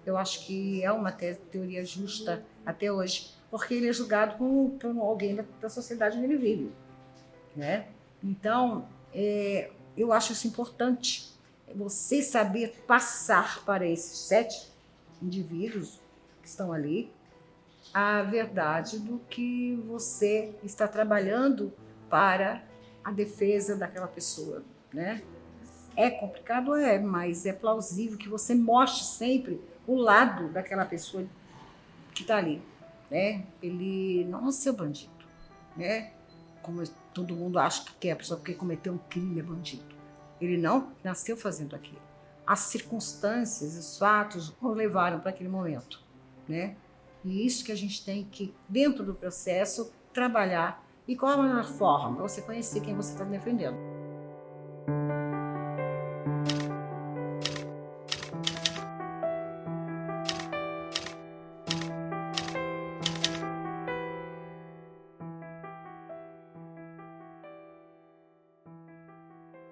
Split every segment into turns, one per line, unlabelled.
Eu acho que é uma teoria justa até hoje, porque ele é julgado por alguém da sociedade onde ele vive, né? Então, eu acho isso importante, você saber passar para esses 7 indivíduos que estão ali a verdade do que você está trabalhando para a defesa daquela pessoa, né? É complicado, mas é plausível que você mostre sempre o lado daquela pessoa que está ali, né? Ele não é seu bandido, né? Como todo mundo acha que é a pessoa porque cometeu um crime é bandido. Ele não nasceu fazendo aquilo. As circunstâncias, os fatos o levaram para aquele momento, né? E isso que a gente tem que, dentro do processo, trabalhar. E qual a melhor forma? Você conhecer quem você está defendendo.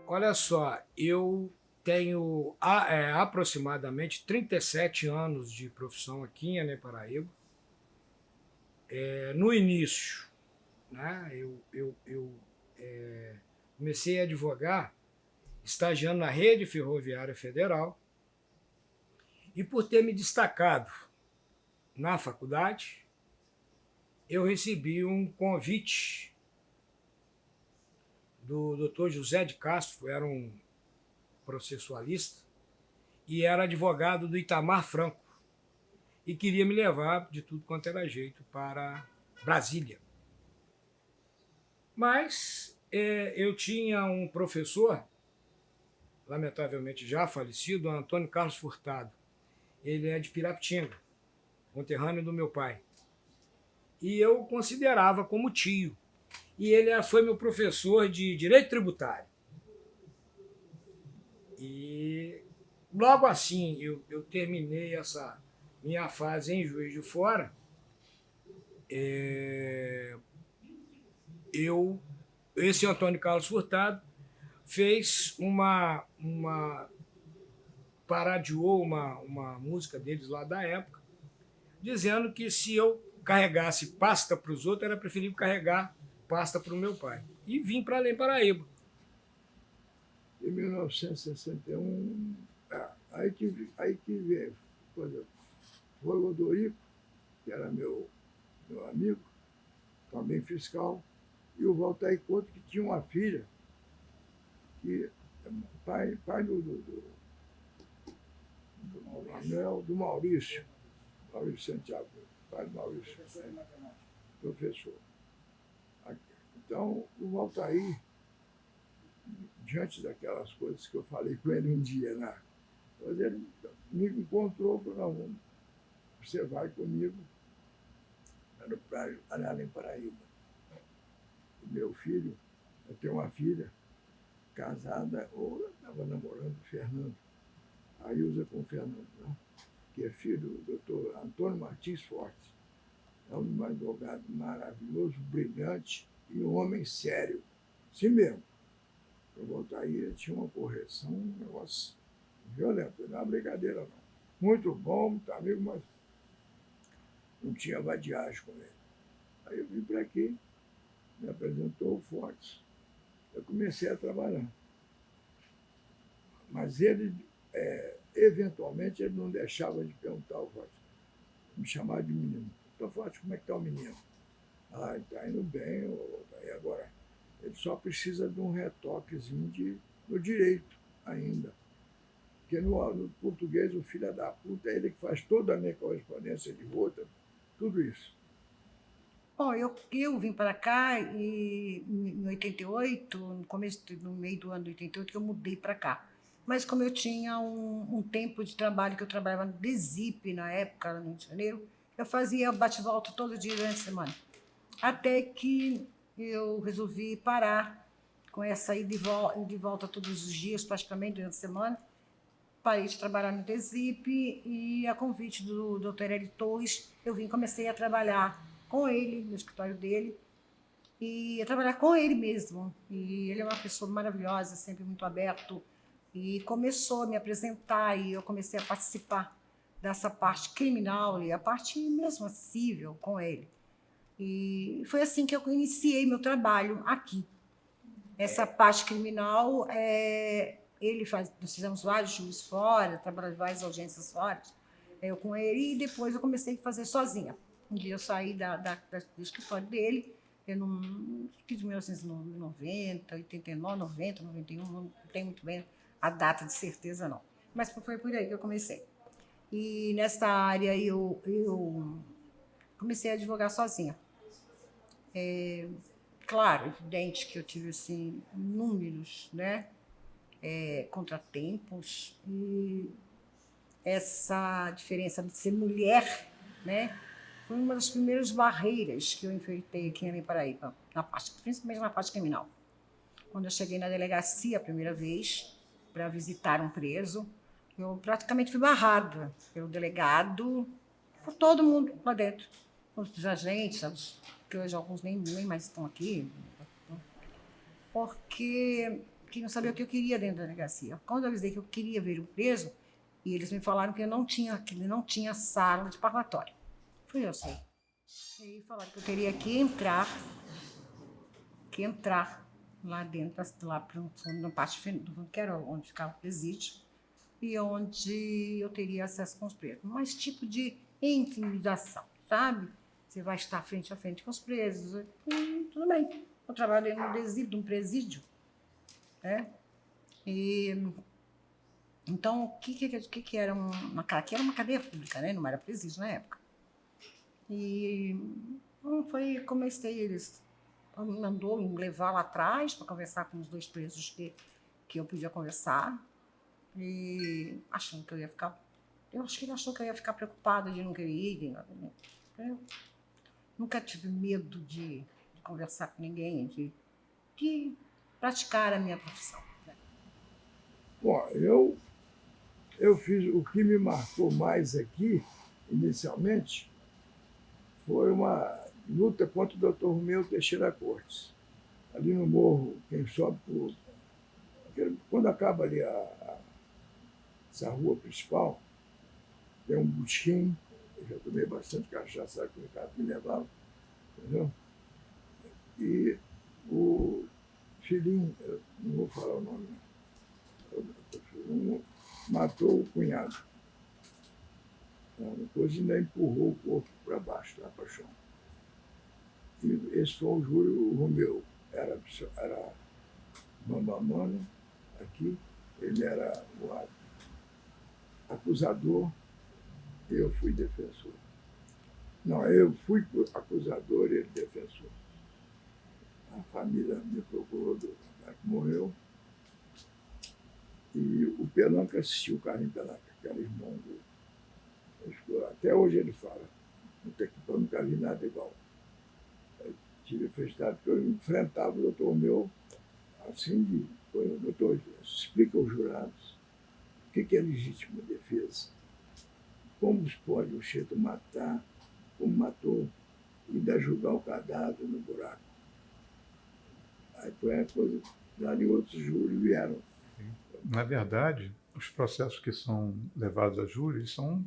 Olha só, eu tenho aproximadamente 37 anos de profissão aqui em Belém Paraíba. No início, né, eu comecei a advogar estagiando na Rede Ferroviária Federal e por ter me destacado na faculdade, eu recebi um convite do Dr. José de Castro, era um processualista, e era advogado do Itamar Franco, e queria me levar de tudo quanto era jeito para Brasília. Mas eu tinha um professor, lamentavelmente já falecido, Antônio Carlos Furtado. Ele é de Pirapitinga, conterrâneo do meu pai. E eu o considerava como tio. E ele foi meu professor de Direito Tributário. E logo assim eu terminei essa minha fase em Juiz de Fora, esse Antônio Carlos Furtado fez paradiou uma música deles lá da época, dizendo que se eu carregasse pasta para os outros, era preferível carregar pasta para o meu pai. E vim para Belém Paraíba.
Em 1961, aí que veio, por exemplo, foi o Odorico, que era meu amigo, também fiscal, e o Valtair Couto, que tinha uma filha, que pai do Maurício Santiago, pai do Maurício, professor. Então, o Valtair, diante daquelas coisas que eu falei com ele um dia, né? Mas ele me encontrou e falou, não, você vai comigo para Belém Paraíba. O meu filho, eu tenho uma filha casada, ou estava namorando o Fernando, a Ilza com o Fernando, né? Que é filho do doutor Antônio Martins Fortes. É um advogado maravilhoso, brilhante e um homem sério. Assim mesmo. O Valtair tinha uma correção, um negócio violento, não é uma brincadeira não. Muito bom, muito amigo, mas não tinha vadiagem com ele. Aí eu vim para aqui, me apresentou o Fortes, eu comecei a trabalhar. Mas ele, eventualmente, ele não deixava de perguntar ao Fortes, me chamava de menino. Então, Fortes, como é que está o menino? Ah, está indo bem, e agora? Ele só precisa de um retoquezinho no direito ainda. Porque no português, o filho da puta é ele que faz toda a minha correspondência de volta, tudo isso.
Bom, eu vim para cá e em 88, no meio do ano de 88, que eu mudei para cá. Mas como eu tinha um tempo de trabalho, que eu trabalhava no DESIP na época, no Rio de Janeiro, eu fazia bate-volta todo dia durante a semana. Até que eu resolvi parar com essa ida de volta todos os dias, praticamente, durante a semana. Parei de trabalhar no DESIP e, a convite do Dr. Eli Torres, eu comecei a trabalhar com ele, no escritório dele, e a trabalhar com ele mesmo. E ele é uma pessoa maravilhosa, sempre muito aberto, e começou a me apresentar, e eu comecei a participar dessa parte criminal e a parte mesmo civil com ele. E foi assim que eu iniciei meu trabalho aqui. Essa parte criminal, nós fizemos vários juízes fora, trabalhamos várias audiências fora, eu com ele, e depois eu comecei a fazer sozinha. Um dia eu saí do escritório dele, eu não fiz 1990, 89, 90, 91, não tenho muito bem a data de certeza, não. Mas foi por aí que eu comecei. E nessa área eu comecei a advogar sozinha. Claro, evidente que eu tive assim, inúmeros, né, contratempos, e essa diferença de ser mulher, né, foi uma das primeiras barreiras que eu enfrentei aqui em Paraíba, principalmente na parte criminal. Quando eu cheguei na delegacia a primeira vez para visitar um preso, eu praticamente fui barrada pelo delegado, por todo mundo lá dentro, os agentes, que hoje alguns nem mais estão aqui, porque não sabia o que eu queria dentro da delegacia. Quando eu avisei que eu queria ver o preso, e eles me falaram que ele não tinha sala de parlatório. Fui eu, sei. E aí falaram que eu teria que entrar lá dentro, lá para na parte que era onde ficava o presídio, e onde eu teria acesso com os presos. Mas tipo de intimidação, sabe? Você vai estar frente a frente com os presos. Tudo bem. Eu trabalhei no presídio, né? E então, o que era aqui era uma cadeia pública, né? Não era presídio na época. E comecei, eles mandou me levar lá atrás para conversar com os 2 presos que eu podia conversar. E achando que eu acho que ele achou que eu ia ficar preocupada de não querer ir. Eu nunca tive medo de conversar com ninguém, de praticar a minha profissão. Né?
Bom, eu fiz o que me marcou mais aqui, inicialmente, foi uma luta contra o Dr. Romeu Teixeira Cortes. Ali no morro, quem sobe quando acaba ali essa rua principal, tem um botequim, eu já tomei bastante cachaça, sabe que o Ricardo me levava, entendeu? E o filhinho, eu não vou falar o nome, matou o cunhado. Depois ainda empurrou o corpo para baixo, lá para o chão. E esse foi o Júlio Romeu. Era Bambamana, aqui, ele era o acusador, eu fui defensor. Não, eu fui acusador e ele defensor. A família me procurou do cara que morreu. E o Pelanca assistiu o Carlinhos Pelanca, que era irmão do. Até hoje ele fala, eu nunca vi nada igual. Eu tive felicidade que eu enfrentava o doutor Romeu assim, doutor, explica aos jurados o que é legítima defesa, como pode o Cheto matar, como matou, e ainda julgar o cadáver no buraco. Aí foi a coisa, ali outros júris vieram.
Na verdade, os processos que são levados a júri são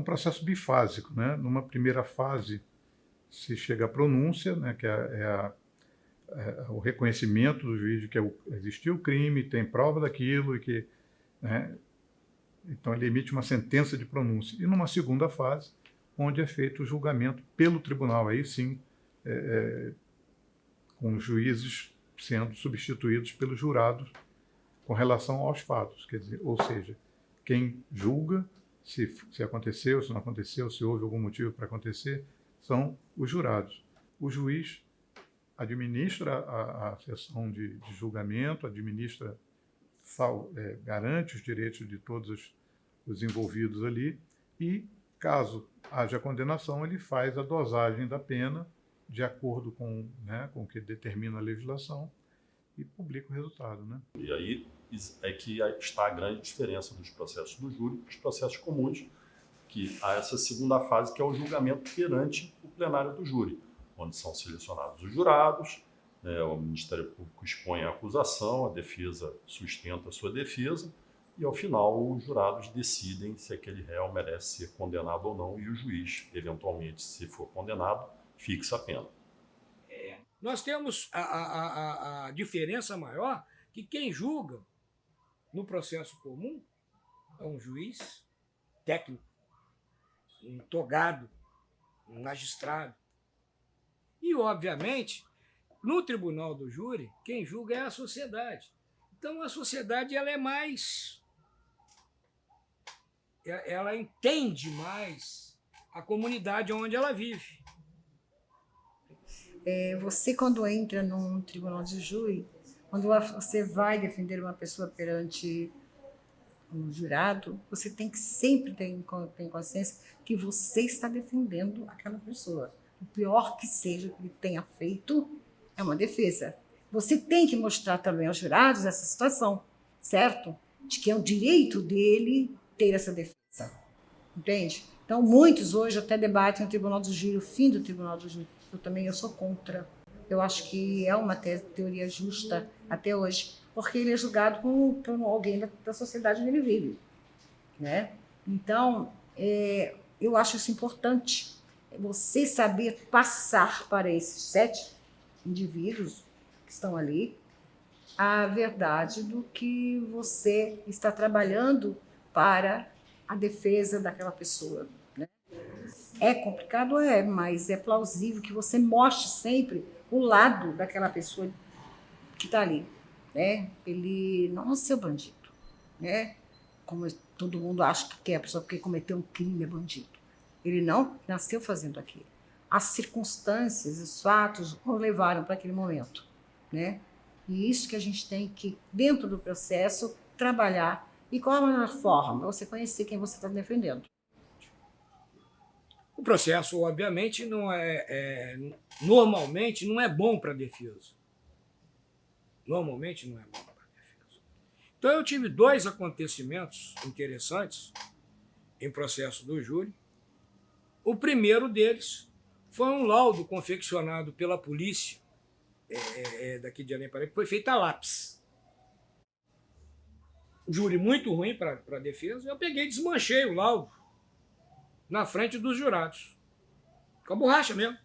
processos bifásicos, né? Numa primeira fase se chega à pronúncia, né, que é o reconhecimento do juiz de que existiu o crime, tem prova daquilo, e que, né, então ele emite uma sentença de pronúncia. E numa segunda fase, onde é feito o julgamento pelo tribunal, aí sim, com os juízes sendo substituídos pelos jurados com relação aos fatos, quer dizer, ou seja, quem julga se aconteceu, se não aconteceu, se houve algum motivo para acontecer, são os jurados. O juiz administra a sessão de julgamento, garante os direitos de todos os envolvidos ali e, caso haja condenação, ele faz a dosagem da pena de acordo com o que determina a legislação e publica o resultado. Né?
E aí é que está a grande diferença dos processos do júri para os processos comuns, que há essa segunda fase, que é o julgamento perante o plenário do júri, onde são selecionados os jurados, o Ministério Público expõe a acusação, a defesa sustenta a sua defesa, e, ao final, os jurados decidem se aquele réu merece ser condenado ou não, e o juiz, eventualmente, se for condenado, fixa a pena.
Nós temos a diferença maior que quem julga no processo comum é um juiz técnico, um togado, um magistrado. E, obviamente, no tribunal do júri, quem julga é a sociedade. Então, a sociedade ela é mais... ela entende mais a comunidade onde ela vive.
Você, quando entra num tribunal de júri, quando você vai defender uma pessoa perante um jurado, você tem que sempre ter consciência que você está defendendo aquela pessoa. O pior que seja que ele tenha feito é uma defesa. Você tem que mostrar também aos jurados essa situação, certo? De que é o direito dele ter essa defesa. Entende? Então, muitos hoje até debatem o tribunal do júri, o fim do tribunal do júri. Eu sou contra. Eu acho que é uma teoria justa até hoje, porque ele é julgado por alguém da sociedade onde ele vive, né? Então, eu acho isso importante, você saber passar para esses 7 indivíduos que estão ali a verdade do que você está trabalhando para a defesa daquela pessoa. É complicado, mas é plausível que você mostre sempre o lado daquela pessoa que está ali, né? Ele não é seu bandido, né? Como todo mundo acha que é, a pessoa porque cometeu um crime é bandido. Ele não nasceu fazendo aquilo. As circunstâncias, os fatos o levaram para aquele momento, né? E isso que a gente tem que, dentro do processo, trabalhar. E qual a melhor forma? Você conhecer quem você está defendendo.
O processo, obviamente, normalmente não é bom para a defesa. Normalmente não é bom para a defesa. Então, eu tive 2 acontecimentos interessantes em processo do júri. O primeiro deles foi um laudo confeccionado pela polícia daqui de Além-Paraíba, que foi feito a lápis. Júri muito ruim para a defesa. Eu peguei e desmanchei o laudo na frente dos jurados. Com a borracha mesmo.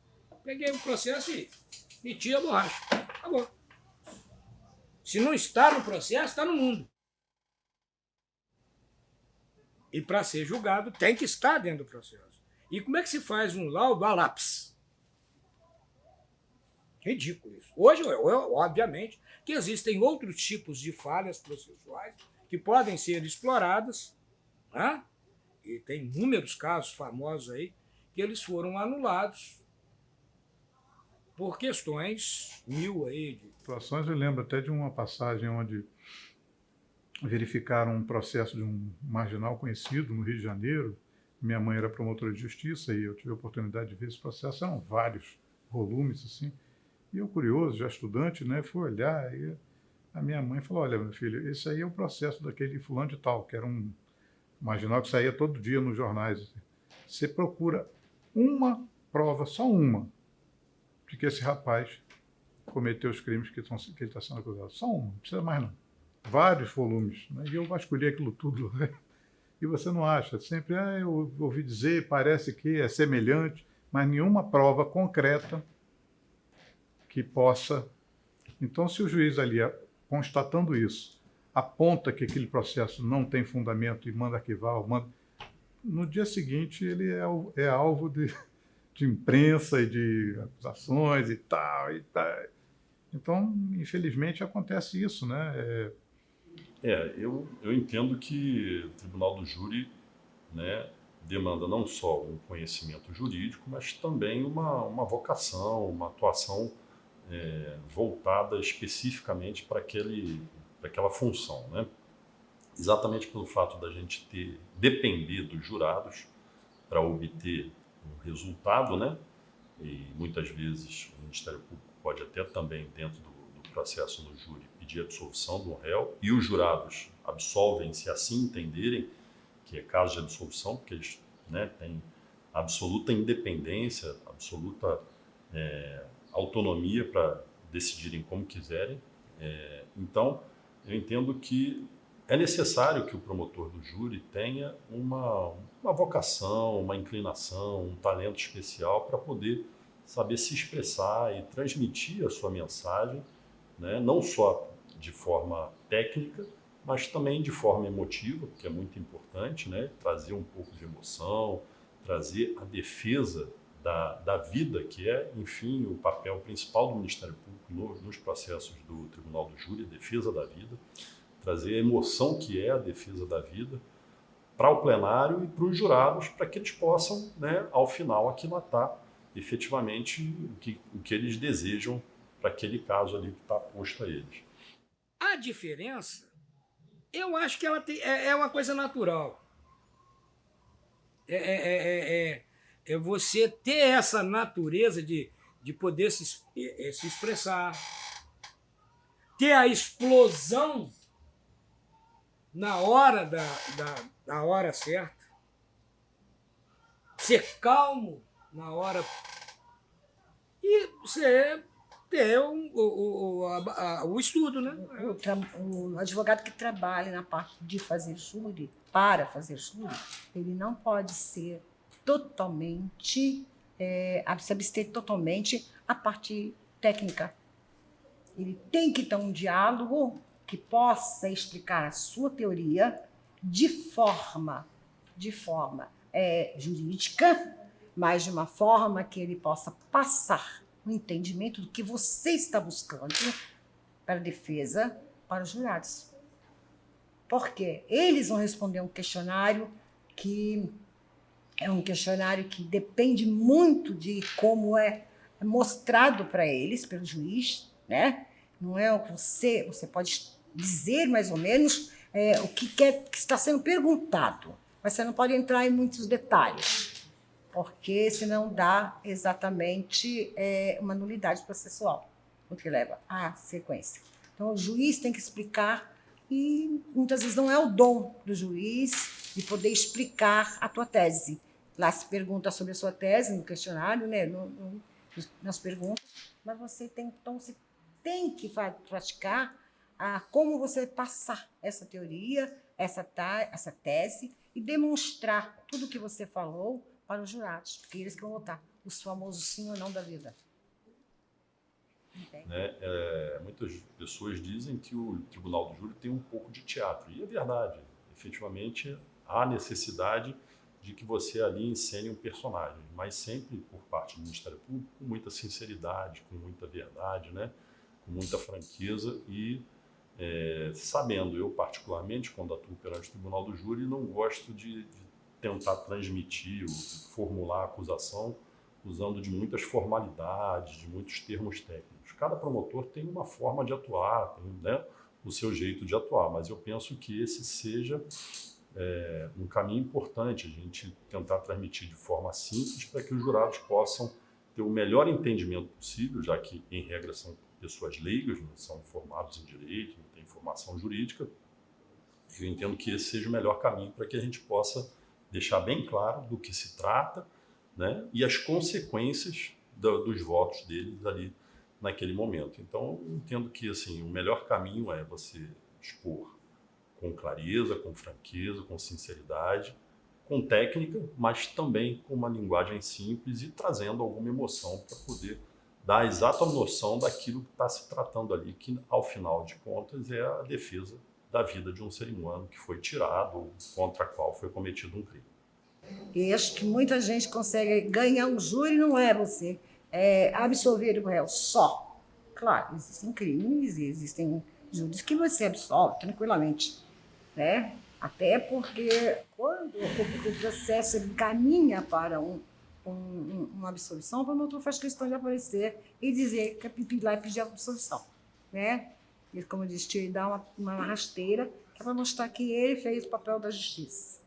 Peguei o processo e meti a borracha. Acabou. Se não está no processo, está no mundo. E para ser julgado, tem que estar dentro do processo. E como é que se faz um laudo a lápis? Ridículo isso. Hoje, obviamente, que existem outros tipos de falhas processuais que podem ser exploradas, né? E tem inúmeros casos famosos aí que eles foram anulados por questões aí.
Situações, eu lembro até de uma passagem onde verificaram um processo de um marginal conhecido no Rio de Janeiro. Minha mãe era promotora de justiça e eu tive a oportunidade de ver esse processo. Eram vários volumes, assim. E eu, curioso, já estudante, né, fui olhar e a minha mãe falou, olha, meu filho, esse aí é o processo daquele fulano de tal, que era um marginal que saía todo dia nos jornais. Você procura uma prova, só uma, de que esse rapaz cometeu os crimes que ele está sendo acusado. Só uma, não precisa mais não. Vários volumes. Né? E eu vasculhei aquilo tudo. Né? E você não acha. Sempre, eu ouvi dizer, parece que é semelhante, mas nenhuma prova concreta que possa... Então, se o juiz ali, constatando isso, aponta que aquele processo não tem fundamento e manda arquivar, no dia seguinte ele é alvo de imprensa e de acusações e tal, e tal. Então, infelizmente, acontece isso, né?
Eu entendo que o Tribunal do Júri, né, demanda não só um conhecimento jurídico, mas também uma vocação, uma atuação voltada especificamente para aquela função, né? Exatamente pelo fato da gente depender dos jurados para obter um resultado, né? E muitas vezes o Ministério Público pode até também, dentro do processo no júri, pedir a absolvição do réu, e os jurados absolvem se assim entenderem que é caso de absolvição, porque eles, né, têm absoluta independência, absoluta autonomia para decidirem como quiserem. Então, eu entendo que é necessário que o promotor do júri tenha uma vocação, uma inclinação, um talento especial para poder saber se expressar e transmitir a sua mensagem, né? Não só de forma técnica, mas também de forma emotiva, que é muito importante, né? Trazer um pouco de emoção, trazer a defesa da vida, que é, enfim, o papel principal do Ministério Público nos processos do Tribunal do Júri, a defesa da vida, trazer a emoção que é a defesa da vida para o plenário e para os jurados, para que eles possam, né, ao final, aquilatar efetivamente o que eles desejam para aquele caso ali que está posto a eles.
A diferença, eu acho que ela é uma coisa natural. É você ter essa natureza de poder se expressar, ter a explosão na hora da hora certa, ser calmo na hora e você ter o estudo, né?
O advogado que trabalha na parte de fazer júri, para fazer júri, ele não pode ser totalmente, se abster totalmente a parte técnica. Ele tem que ter um diálogo que possa explicar a sua teoria de forma jurídica, mas de uma forma que ele possa passar o entendimento do que você está buscando para a defesa, para os jurados. Porque eles vão responder um questionário que é um questionário que depende muito de como é mostrado para eles, pelo juiz, né? Não é o que você pode dizer mais ou menos o que está sendo perguntado, mas você não pode entrar em muitos detalhes, porque senão dá exatamente uma nulidade processual, o que leva à sequência. Então, o juiz tem que explicar, e muitas vezes não é o dom do juiz de poder explicar a tua tese. Lá se pergunta sobre a sua tese no questionário, né, nas perguntas, mas você tem que praticar como você passar essa teoria, essa tese, e demonstrar tudo o que você falou para os jurados, porque eles que vão votar os famosos sim ou não da vida.
Né? Muitas pessoas dizem que o Tribunal do Júri tem um pouco de teatro, e é verdade. Efetivamente, há necessidade de que você ali encene um personagem, mas sempre por parte do Ministério Público, com muita sinceridade, com muita verdade, né? Com muita franqueza e sabendo, eu particularmente, quando atuo perante o Tribunal do Júri, não gosto de tentar transmitir ou formular a acusação usando de muitas formalidades, de muitos termos técnicos. Cada promotor tem uma forma de atuar, tem, né, o seu jeito de atuar, mas eu penso que esse seja um caminho importante, a gente tentar transmitir de forma simples para que os jurados possam ter o melhor entendimento possível, já que, em regra, são pessoas leigas, não são formados em direito, não têm formação jurídica. Eu entendo que esse seja o melhor caminho para que a gente possa deixar bem claro do que se trata, né, e as consequências dos votos deles ali naquele momento. Então, eu entendo que assim, o melhor caminho é você expor com clareza, com franqueza, com sinceridade, com técnica, mas também com uma linguagem simples e trazendo alguma emoção para poder dar a exata noção daquilo que está se tratando ali, que, ao final de contas, é a defesa da vida de um ser humano que foi tirado ou contra a qual foi cometido um crime.
E acho que muita gente consegue ganhar um júri, não é você absolver o réu só. Claro, existem crimes, existem júris que você absolve tranquilamente, né? Até porque quando o processo caminha para uma absolvição, o promotor faz questão de aparecer e dizer que ir lá e pedir a absolvição, né? E, como eu disse, ele dá uma rasteira que é para mostrar que ele fez o papel da justiça,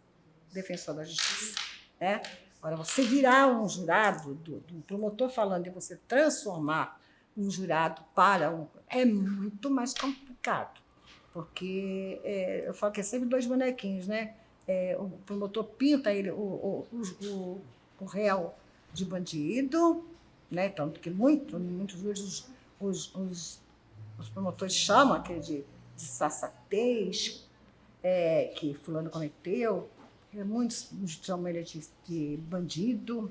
defensor da justiça, né? Agora, você virar um jurado, do promotor falando, e você transformar um jurado é muito mais complicado, porque eu falo que é sempre dois bonequinhos, né? O promotor pinta ele, o réu de bandido, né? Tanto que muitos vezes os promotores chamam aquele de sensatez, que fulano cometeu, muitos chamam ele de bandido,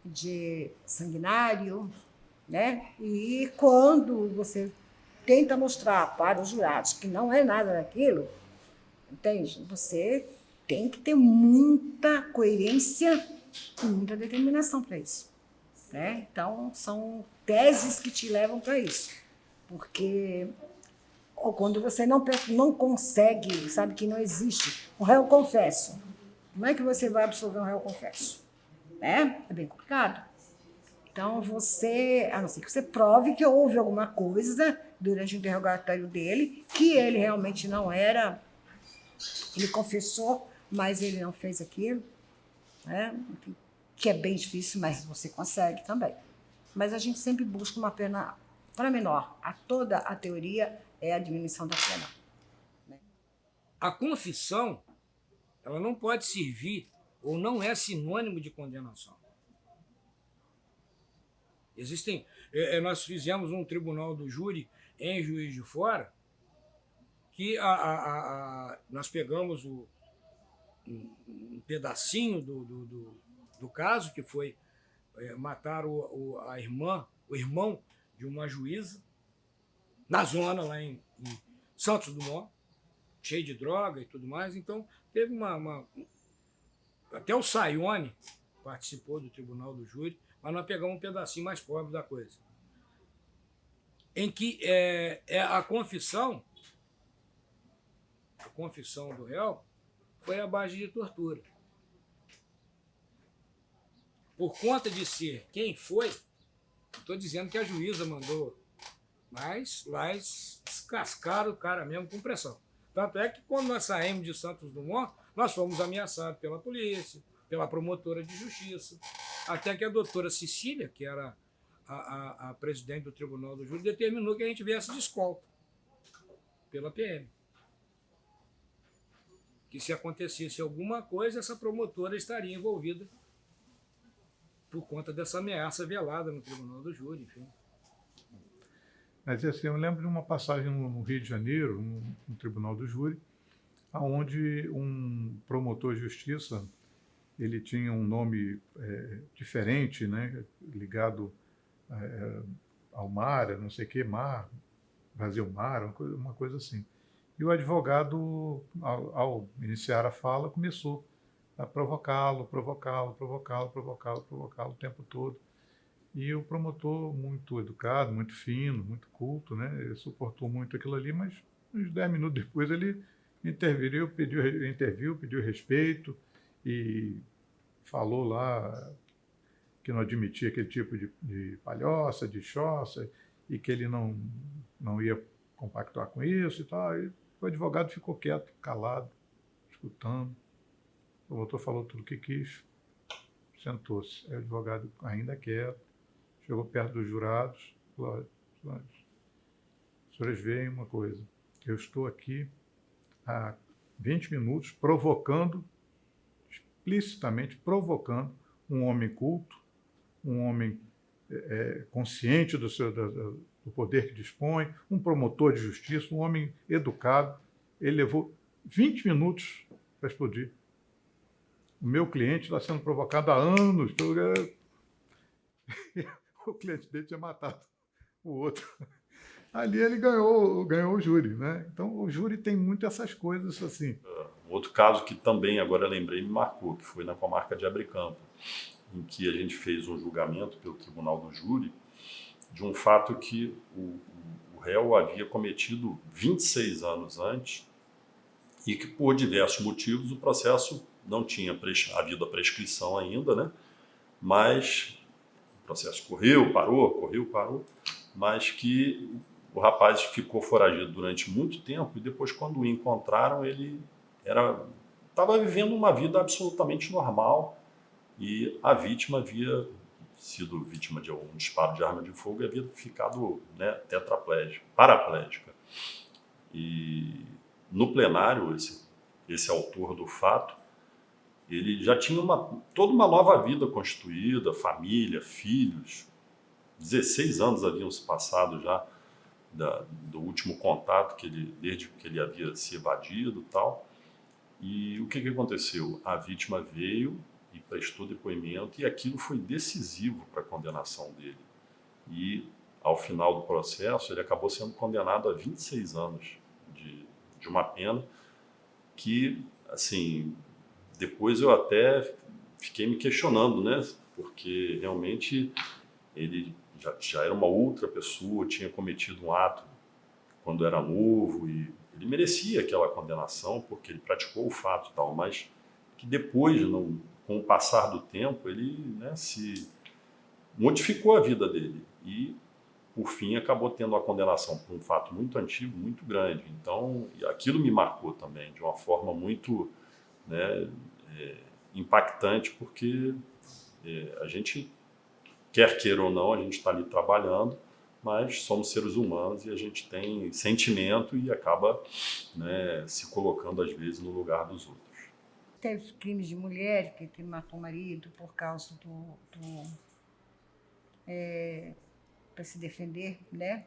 de sanguinário, né? E quando você tenta mostrar para os jurados que não é nada daquilo, entende? Você tem que ter muita coerência e muita determinação para isso, né? Então, são teses que te levam para isso. Porque ou quando você não consegue, sabe que não existe um réu confesso, como é que você vai absolver um réu confesso? Né? É bem complicado. Então, você, a não ser que você prove que houve alguma coisa durante o interrogatório dele, que ele realmente não era, ele confessou, mas ele não fez aquilo, né? Que é bem difícil, mas você consegue também. Mas a gente sempre busca uma pena para menor. Toda a teoria é a diminuição da pena.
A confissão, ela não pode servir ou não é sinônimo de condenação. Existem, nós fizemos um tribunal do júri em Juiz de Fora, que nós pegamos um pedacinho do caso, que foi matar a irmã, o irmão de uma juíza, na zona lá em Santos Dumont, cheio de droga e tudo mais. Então, teve até o Sayone participou do tribunal do júri, mas nós pegamos um pedacinho mais pobre da coisa, em que a confissão do réu foi à base de tortura. Por conta de ser quem foi, estou dizendo que a juíza mandou, mas lá eles descascaram o cara mesmo com pressão. Tanto é que quando nós saímos de Santos Dumont, nós fomos ameaçados pela polícia, pela promotora de justiça, até que a doutora Cecília, que era a presidente do Tribunal do Júri, determinou que a gente viesse de escolta pela PM. Que se acontecesse alguma coisa, essa promotora estaria envolvida por conta dessa ameaça velada no Tribunal do Júri, enfim.
Mas assim, eu lembro de uma passagem no Rio de Janeiro, no Tribunal do Júri, onde um promotor de justiça, ele tinha um nome diferente, né, ligado ao mar, não sei o que, mar, Brasil Mar, uma coisa assim. E o advogado, ao iniciar a fala, começou a provocá-lo o tempo todo. E o promotor, muito educado, muito fino, muito culto, né, ele suportou muito aquilo ali, mas uns 10 minutos depois ele interviu, pediu respeito e falou lá que não admitia aquele tipo de palhoça, de choça, e que ele não ia compactuar com isso e tal. E o advogado ficou quieto, calado, escutando. O promotor falou tudo o que quis, sentou-se. Aí o advogado, ainda quieto, chegou perto dos jurados, falou: senhores, veem uma coisa, eu estou aqui há 20 minutos explicitamente provocando um homem culto, um homem consciente do poder que dispõe, um promotor de justiça, um homem educado. Ele levou 20 minutos para explodir. O meu cliente está sendo provocado há anos. O cliente dele tinha matado o outro. Ali ele ganhou o júri, né? Então o júri tem muito essas coisas assim.
Outro caso que também agora lembrei me marcou, que foi na comarca de Abrecampo, em que a gente fez um julgamento pelo Tribunal do Júri de um fato que o réu havia cometido 26 anos antes e que, por diversos motivos, o processo não tinha havido a prescrição ainda, né? Mas o processo correu, parou, mas que o rapaz ficou foragido durante muito tempo e depois, quando o encontraram, ele estava vivendo uma vida absolutamente normal e a vítima havia sido vítima de um disparo de arma de fogo e havia ficado, né, paraplégica. E no plenário, esse autor do fato, ele já tinha toda uma nova vida constituída, família, filhos. 16 anos haviam se passado já do último contato desde que ele havia se evadido e tal. E o que aconteceu? A vítima veio e prestou depoimento e aquilo foi decisivo para a condenação dele. E, ao final do processo, ele acabou sendo condenado a 26 anos de uma pena que, assim, depois eu até fiquei me questionando, né? Porque realmente ele já era uma outra pessoa, tinha cometido um ato quando era novo e ele merecia aquela condenação porque ele praticou o fato e tal, mas que depois, com o passar do tempo, ele, né, se modificou a vida dele e, por fim, acabou tendo a condenação por um fato muito antigo, muito grande. Então, aquilo me marcou também de uma forma muito, né, impactante, porque a gente, quer queira ou não, a gente está ali trabalhando, mas somos seres humanos e a gente tem sentimento e acaba, né, se colocando, às vezes, no lugar dos outros.
Teve crimes de mulher que matou o marido por causa para se defender, né?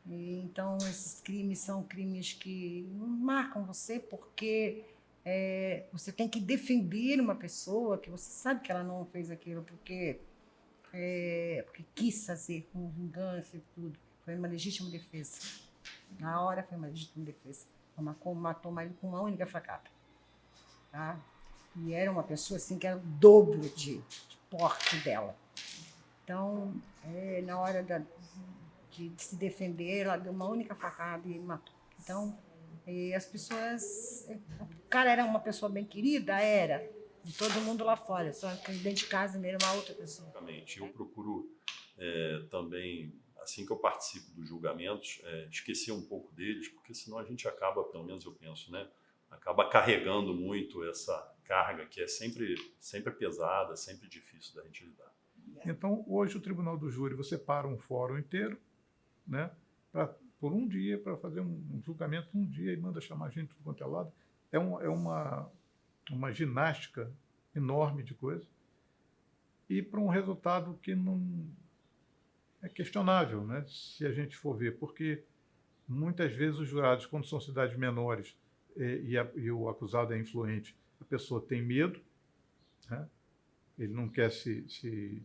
E, então, esses crimes são crimes que marcam você porque você tem que defender uma pessoa que você sabe que ela não fez aquilo porque quis fazer com vingança e tudo. Foi uma legítima defesa. Na hora foi uma legítima defesa. Matou o marido com uma única facada. Tá? E era uma pessoa assim que era o dobro de porte dela. Então, na hora de se defender, ela deu uma única facada e matou. Então, as pessoas... O cara era uma pessoa bem querida? Era. De todo mundo lá fora. Só que dentro de casa ele era uma outra pessoa.
Exatamente. Eu procuro também, assim que eu participo dos julgamentos, esquecer um pouco deles, porque senão a gente acaba, pelo menos eu penso, né, acaba carregando muito essa carga que é sempre pesada, sempre difícil da gente lidar.
Então, hoje o Tribunal do Júri, você para um fórum inteiro, né, por um dia, para fazer um julgamento um dia e manda chamar gente do quanto é lado. É uma ginástica enorme de coisa e para um resultado que não é questionável, né, se a gente for ver, porque muitas vezes os jurados, quando são cidades menores e o acusado é influente, a pessoa tem medo, né, ele não quer se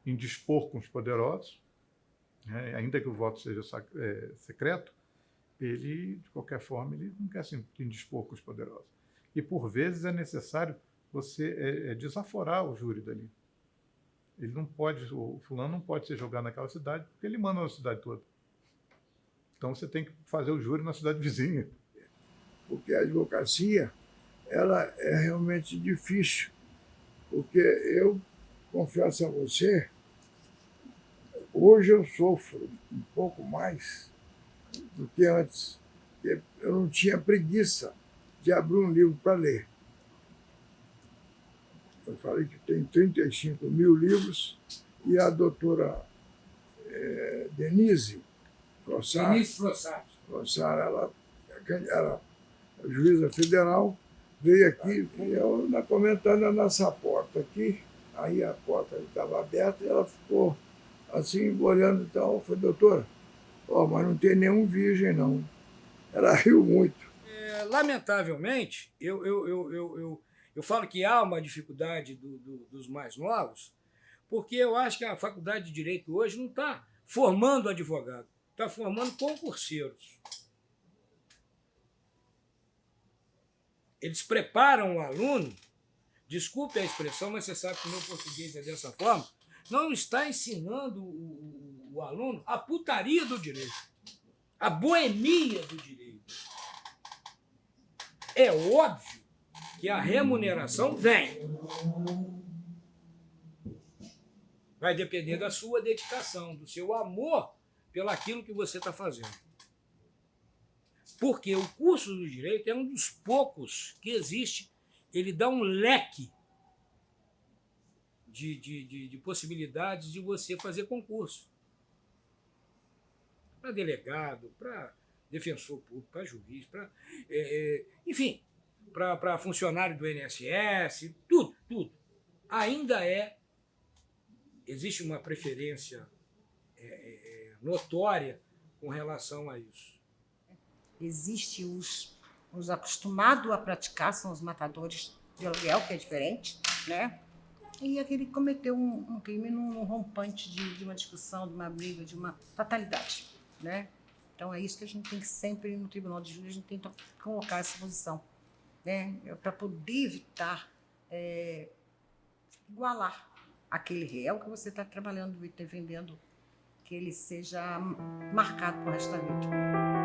indispor com os poderosos, né, ainda que o voto seja secreto, ele, de qualquer forma, ele não quer se indispor com os poderosos. E, por vezes, é necessário você desaforar o júri dali. Ele não pode, o fulano não pode ser jogado naquela cidade, porque ele manda na cidade toda. Então, você tem que fazer o júri na cidade vizinha.
Porque a advocacia, ela é realmente difícil. Porque eu confesso a você, hoje eu sofro um pouco mais do que antes. Eu não tinha preguiça de abrir um livro para ler. Eu falei que tem 35 mil livros e a doutora Denise Frossard, ela era juíza federal, veio aqui e eu comentando nessa porta aqui, aí a porta estava aberta e ela ficou assim, olhando e tal. Foi, doutora, mas não tem nenhum virgem, não. Ela riu muito.
Lamentavelmente, eu falo que há uma dificuldade dos mais novos, porque eu acho que a Faculdade de Direito hoje não está formando advogado, está formando concurseiros. Eles preparam o aluno, desculpe a expressão, mas você sabe que o meu português é dessa forma, não está ensinando o aluno a putaria do direito, a boemia do direito. É óbvio que a remuneração vem. Vai depender da sua dedicação, do seu amor pelaquilo que você está fazendo. Porque o curso do direito é um dos poucos que existe. Ele dá um leque de possibilidades de você fazer concurso. Para delegado, para defensor público, para juiz, enfim, para funcionário do INSS, tudo. Ainda existe uma preferência notória com relação a isso.
Existem os os acostumados a praticar são os matadores de aluguel, que é diferente, né? E aquele que cometeu um crime num rompante de uma discussão, de uma briga, de uma fatalidade, né? Então é isso que a gente tem que sempre, no Tribunal de Júri, a gente tenta colocar essa posição, né? Para poder evitar igualar aquele réu que você está trabalhando e defendendo, que ele seja marcado pro resto da vida.